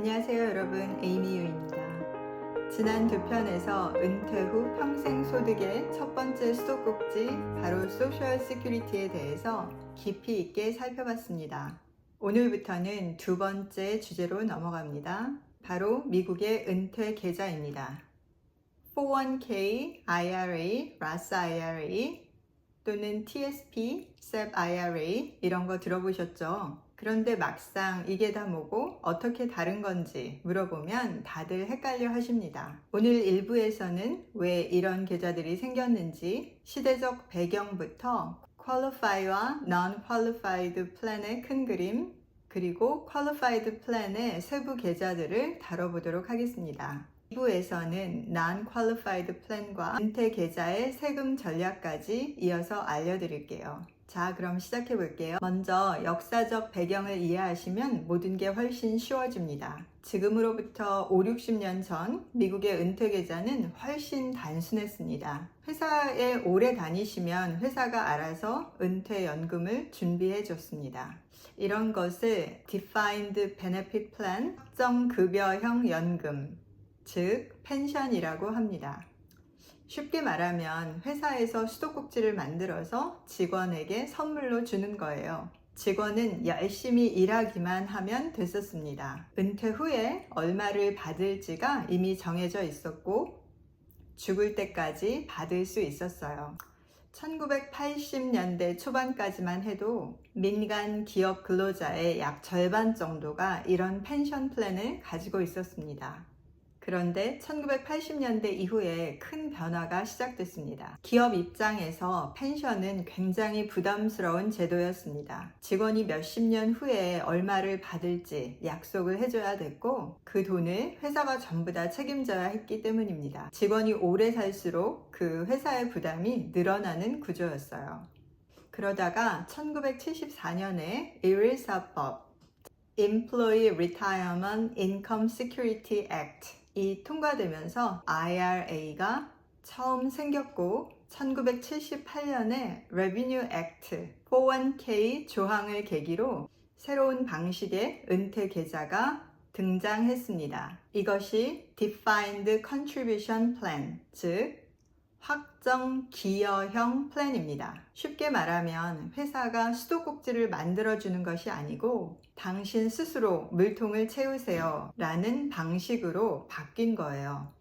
안녕하세요 여러분, 에이미유입니다. 지난 두 편에서 은퇴 후 평생 소득의 첫 번째 수도꼭지 바로 소셜 시큐리티에 대해서 깊이 있게 살펴봤습니다. 오늘부터는 두 번째 주제로 넘어갑니다. 바로 미국의 은퇴 계좌입니다. 401k, IRA, Roth IRA 또는 TSP, SEP IRA 이런 거 들어보셨죠? 그런데 막상 이게 다 뭐고 어떻게 다른 건지 물어보면 다들 헷갈려 하십니다. 오늘 1부에서는 왜 이런 계좌들이 생겼는지, 시대적 배경부터 Qualify와 Non-Qualified 플랜의 큰 그림, 그리고 Qualified 플랜의 세부 계좌들을 다뤄보도록 하겠습니다. 2부에서는 Non-Qualified 플랜과 은퇴 계좌의 세금 전략까지 이어서 알려드릴게요. 자, 그럼 시작해 볼게요. 먼저 역사적 배경을 이해하시면 모든 게 훨씬 쉬워집니다. 지금으로부터 5, 60년 전 미국의 은퇴 계좌는 훨씬 단순했습니다. 회사에 오래 다니시면 회사가 알아서 은퇴 연금을 준비해 줬습니다. 이런 것을 Defined Benefit Plan, 확정급여형 연금, 즉 펜션이라고 합니다. 쉽게 말하면 회사에서 수도꼭지를 만들어서 직원에게 선물로 주는 거예요. 직원은 열심히 일하기만 하면 됐었습니다. 은퇴 후에 얼마를 받을지가 이미 정해져 있었고 죽을 때까지 받을 수 있었어요. 1980년대 초반까지만 해도 민간 기업 근로자의 약 절반 정도가 이런 펜션 플랜을 가지고 있었습니다. 그런데 1980년대 이후에 큰 변화가 시작됐습니다. 기업 입장에서 펜션은 굉장히 부담스러운 제도였습니다. 직원이 몇십 년 후에 얼마를 받을지 약속을 해줘야 됐고 그 돈을 회사가 전부 다 책임져야 했기 때문입니다. 직원이 오래 살수록 그 회사의 부담이 늘어나는 구조였어요. 그러다가 1974년에 114법 Employee Retirement Income Security Act 이 통과되면서 IRA가 처음 생겼고 1978년에 Revenue Act 401k 조항을 계기로 새로운 방식의 은퇴 계좌가 등장했습니다. 이것이 Defined Contribution Plan, 즉 확정 기여형 플랜입니다. 쉽게 말하면 회사가 수도꼭지를 만들어주는 것이 아니고 당신 스스로 물통을 채우세요 라는 방식으로 바뀐 거예요.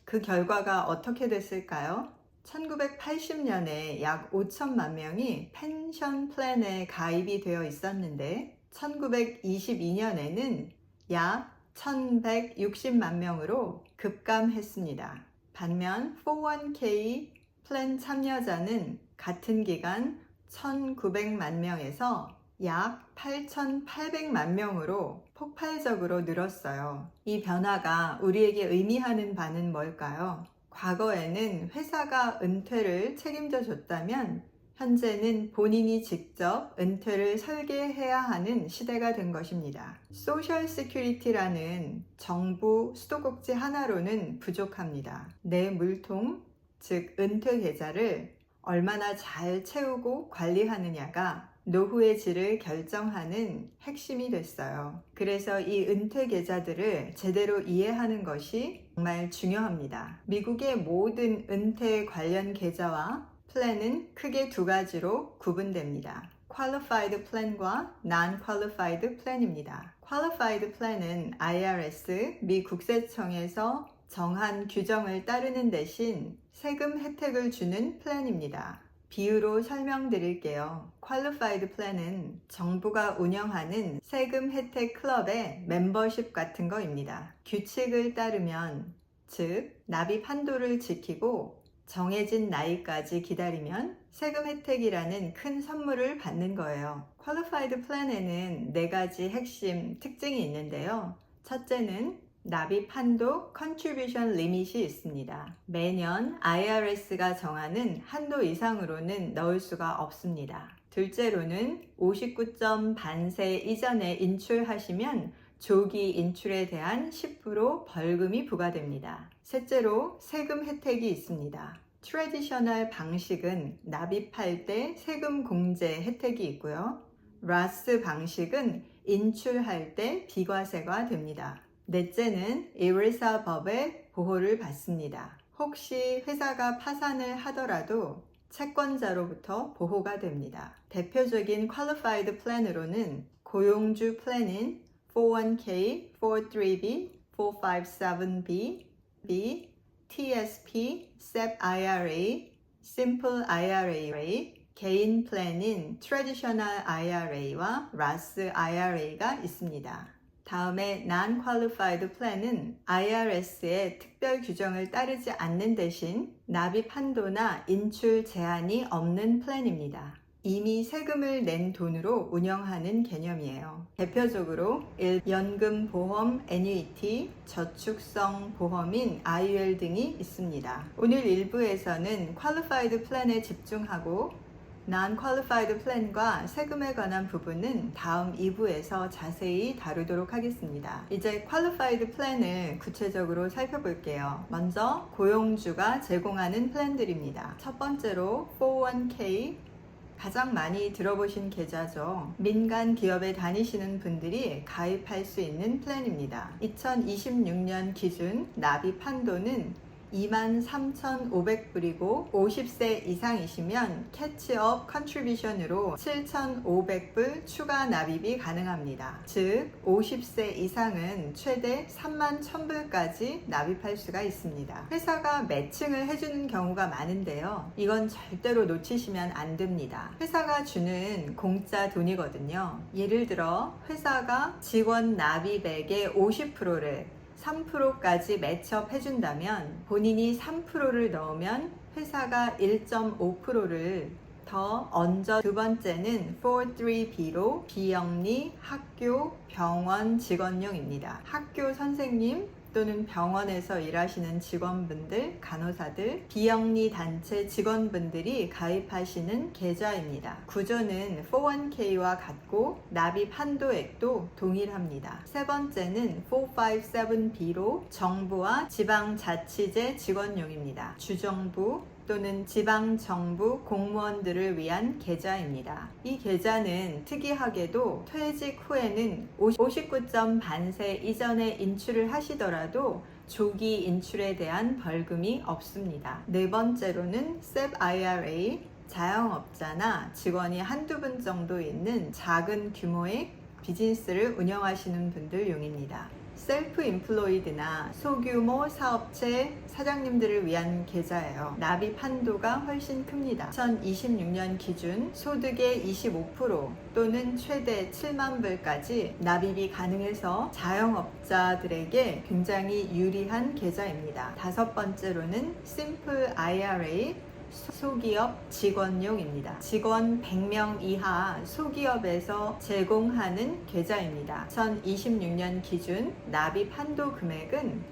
그 결과가 어떻게 됐을까요? 1980년에 약 5천만 명이 펜션 플랜에 가입이 되어 있었는데 1922년에는 약 1160만 명으로 급감했습니다. 반면 401k 플랜 참여자는 같은 기간 1900만 명에서 약 8800만 명으로 폭발적으로 늘었어요. 이 변화가 우리에게 의미하는 바는 뭘까요? 과거에는 회사가 은퇴를 책임져 줬다면 현재는 본인이 직접 은퇴를 설계해야 하는 시대가 된 것입니다. 소셜 시큐리티라는 정부 수도꼭지 하나로는 부족합니다. 내 물통, 즉 은퇴 계좌를 얼마나 잘 채우고 관리하느냐가 노후의 질을 결정하는 핵심이 됐어요. 그래서 이 은퇴 계좌들을 제대로 이해하는 것이 정말 중요합니다. 미국의 모든 은퇴 관련 계좌와 플랜은 크게 두 가지로 구분됩니다. Qualified 플랜과 Non-Qualified 플랜입니다. Qualified 플랜은 IRS, 미 국세청에서 정한 규정을 따르는 대신 세금 혜택을 주는 플랜입니다. 비유로 설명드릴게요. Qualified 플랜은 정부가 운영하는 세금 혜택 클럽의 멤버십 같은 거입니다. 규칙을 따르면, 즉 납입 한도를 지키고 정해진 나이까지 기다리면 세금 혜택이라는 큰 선물을 받는 거예요. Qualified 플랜에는 4가지 핵심 특징이 있는데요. 첫째는 납입 한도 Contribution 리밋이 있습니다. 매년 IRS가 정하는 한도 이상으로는 넣을 수가 없습니다. 둘째로는 59점 반세 이전에 인출하시면 조기 인출에 대한 10% 벌금이 부과됩니다. 셋째로 세금 혜택이 있습니다. 트래디셔널 방식은 납입할 때 세금 공제 혜택이 있고요. 라스 방식은 인출할 때 비과세가 됩니다. 넷째는 ERISA 법의 보호를 받습니다. 혹시 회사가 파산을 하더라도 채권자로부터 보호가 됩니다. 대표적인 퀄리파이드 플랜으로는 고용주 플랜인 401k, 403b, 457b, TSP, SEP IRA, Simple IRA, 개인 플랜인 Traditional IRA와 Roth IRA가 있습니다. 다음에 Non-Qualified 플랜은 IRS의 특별 규정을 따르지 않는 대신 납입 한도나 인출 제한이 없는 플랜입니다. 이미 세금을 낸 돈으로 운영하는 개념이에요. 대표적으로 연금보험, 애뉴이티, 저축성 보험인 IUL 등이 있습니다. 오늘 1부에서는 퀄리파이드 플랜에 집중하고 Non-Qualified 플랜과 세금에 관한 부분은 다음 2부에서 자세히 다루도록 하겠습니다. 이제 Qualified 플랜을 구체적으로 살펴볼게요. 먼저 고용주가 제공하는 플랜들입니다. 첫 번째로 401k, 가장 많이 들어보신 계좌죠. 민간 기업에 다니시는 분들이 가입할 수 있는 플랜입니다. 2026년 기준 납입 한도는 23,500불이고 50세 이상이시면 캐치업 컨트리뷰션으로 7,500불 추가 납입이 가능합니다. 즉 50세 이상은 최대 31,000불까지 납입할 수가 있습니다. 회사가 매칭을 해주는 경우가 많은데요. 이건 절대로 놓치시면 안 됩니다. 회사가 주는 공짜 돈이거든요. 예를 들어 회사가 직원 납입액의 50%를 3%까지 매치업 해준다면 본인이 3%를 넣으면 회사가 1.5%를 더 얹어. 두 번째는 403B로 비영리 학교, 병원 직원용입니다. 학교 선생님 또는 병원에서 일하시는 직원분들, 간호사들, 비영리 단체 직원분들이 가입하시는 계좌입니다. 구조는 401k와 같고 납입 한도액도 동일합니다. 세 번째는 457B로 정부와 지방자치제 직원용입니다. 주정부 또는 지방정부 공무원들을 위한 계좌입니다. 이 계좌는 특이하게도 퇴직 후에는 59점 반세 이전에 인출을 하시더라도 조기 인출에 대한 벌금이 없습니다. 네 번째로는 SEP IRA, 자영업자나 직원이 한두 분 정도 있는 작은 규모의 비즈니스를 운영하시는 분들 용입니다. 셀프 인플로이드나 소규모 사업체 사장님들을 위한 계좌예요. 납입 한도가 훨씬 큽니다. 2026년 기준 소득의 25% 또는 최대 7만 불까지 납입이 가능해서 자영업자들에게 굉장히 유리한 계좌입니다. 다섯 번째로는 Simple IRA, 소기업 직원용입니다. 직원 100명 이하 소기업에서 제공하는 계좌입니다. 2026년 기준 납입 한도 금액은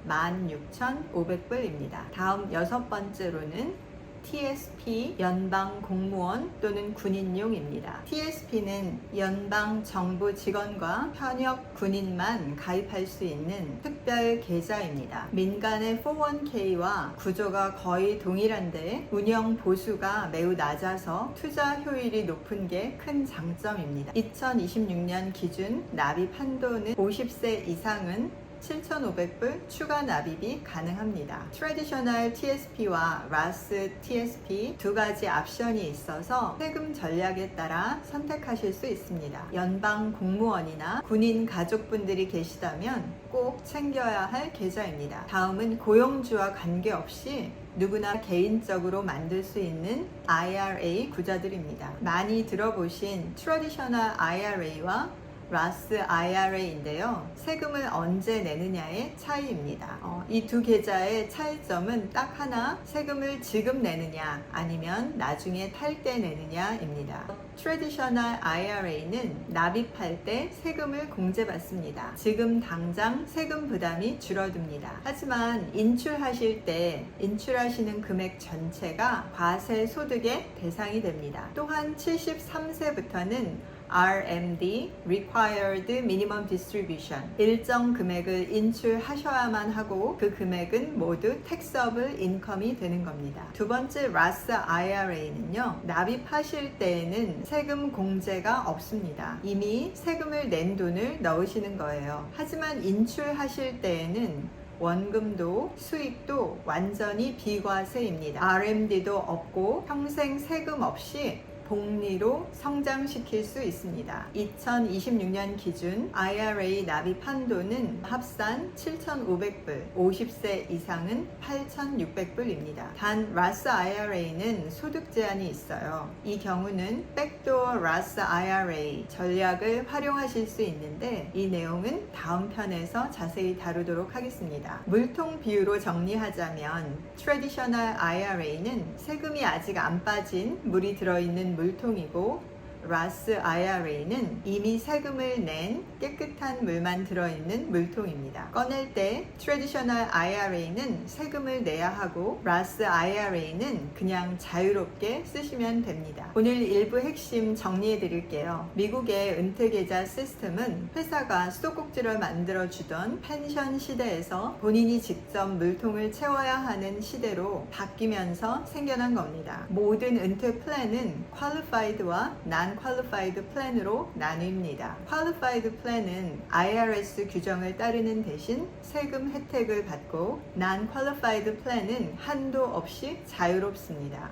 16,500불입니다. 다음 여섯 번째로는 TSP, 연방 공무원 또는 군인용입니다. TSP는 연방 정부 직원과 현역 군인만 가입할 수 있는 특별 계좌입니다. 민간의 401k와 구조가 거의 동일한데 운영 보수가 매우 낮아서 투자 효율이 높은 게 큰 장점입니다. 2026년 기준 납입 한도는 50세 이상은 7,500불 추가 납입이 가능합니다. 트래디셔널 TSP와 Roth TSP 두 가지 옵션이 있어서 세금 전략에 따라 선택하실 수 있습니다. 연방 공무원이나 군인 가족분들이 계시다면 꼭 챙겨야 할 계좌입니다. 다음은 고용주와 관계없이 누구나 개인적으로 만들 수 있는 IRA 구자들입니다. 많이 들어보신 트래디셔널 IRA와 Roth IRA인데요. 세금을 언제 내느냐의 차이입니다. 이 두 계좌의 차이점은 딱 하나, 세금을 지금 내느냐 아니면 나중에 탈 때 내느냐입니다. Traditional IRA는 납입할 때 세금을 공제받습니다. 지금 당장 세금 부담이 줄어듭니다. 하지만 인출하실 때 인출하시는 금액 전체가 과세 소득의 대상이 됩니다. 또한 73세부터는 RMD, Required Minimum Distribution. 일정 금액을 인출하셔야만 하고 그 금액은 모두 taxable income이 되는 겁니다. 두 번째 Roth IRA는요, 납입하실 때에는 세금 공제가 없습니다. 이미 세금을 낸 돈을 넣으시는 거예요. 하지만 인출하실 때에는 원금도 수익도 완전히 비과세입니다. RMD도 없고 평생 세금 없이 복리로 성장시킬 수 있습니다. 2026년 기준 IRA 납입 한도는 합산 7,500불, 50세 이상은 8,600불입니다. 단 Roth IRA는 소득 제한이 있어요. 이 경우는 백도어 Roth IRA 전략을 활용하실 수 있는데 이 내용은 다음 편에서 자세히 다루도록 하겠습니다. 물통 비유로 정리하자면 Traditional IRA는 세금이 아직 안 빠진 물이 들어있는 물통이고 Roth IRA는 이미 세금을 낸 깨끗한 물만 들어있는 물통입니다. 꺼낼 때 Traditional IRA는 세금을 내야 하고 Roth IRA는 그냥 자유롭게 쓰시면 됩니다. 오늘 일부 핵심 정리해 드릴게요. 미국의 은퇴계좌 시스템은 회사가 수도꼭지를 만들어주던 펜션 시대에서 본인이 직접 물통을 채워야 하는 시대로 바뀌면서 생겨난 겁니다. 모든 은퇴 플랜은 Qualified와 Non-Qualified 플랜으로 나뉩니다. Qualified 플랜은 IRS 규정을 따르는 대신 세금 혜택을 받고 Non-Qualified 플랜은 한도 없이 자유롭습니다.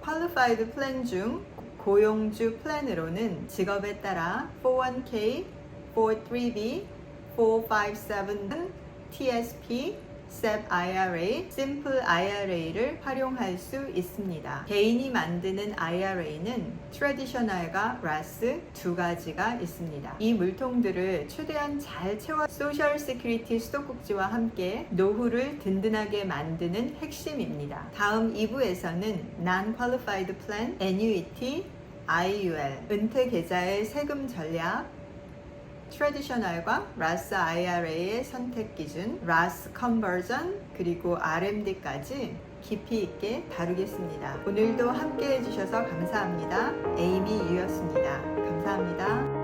Qualified 플랜 중 고용주 플랜으로는 직업에 따라 401k, 403b, 457은 TSP, SEP IRA, Simple IRA를 활용할 수 있습니다. 개인이 만드는 IRA는 Traditional과 Roth 두 가지가 있습니다. 이 물통들을 최대한 잘 채워 소셜 시큐리티 수도꼭지와 함께 노후를 든든하게 만드는 핵심입니다. 다음 2부에서는 Non-Qualified Plan, Annuity, IUL, 은퇴 계좌의 세금 전략, 트래디셔널과 Roth IRA의 선택 기준, Roth Conversion, 그리고 RMD까지 깊이 있게 다루겠습니다. 오늘도 함께 해주셔서 감사합니다. 에이미 유였습니다. 감사합니다.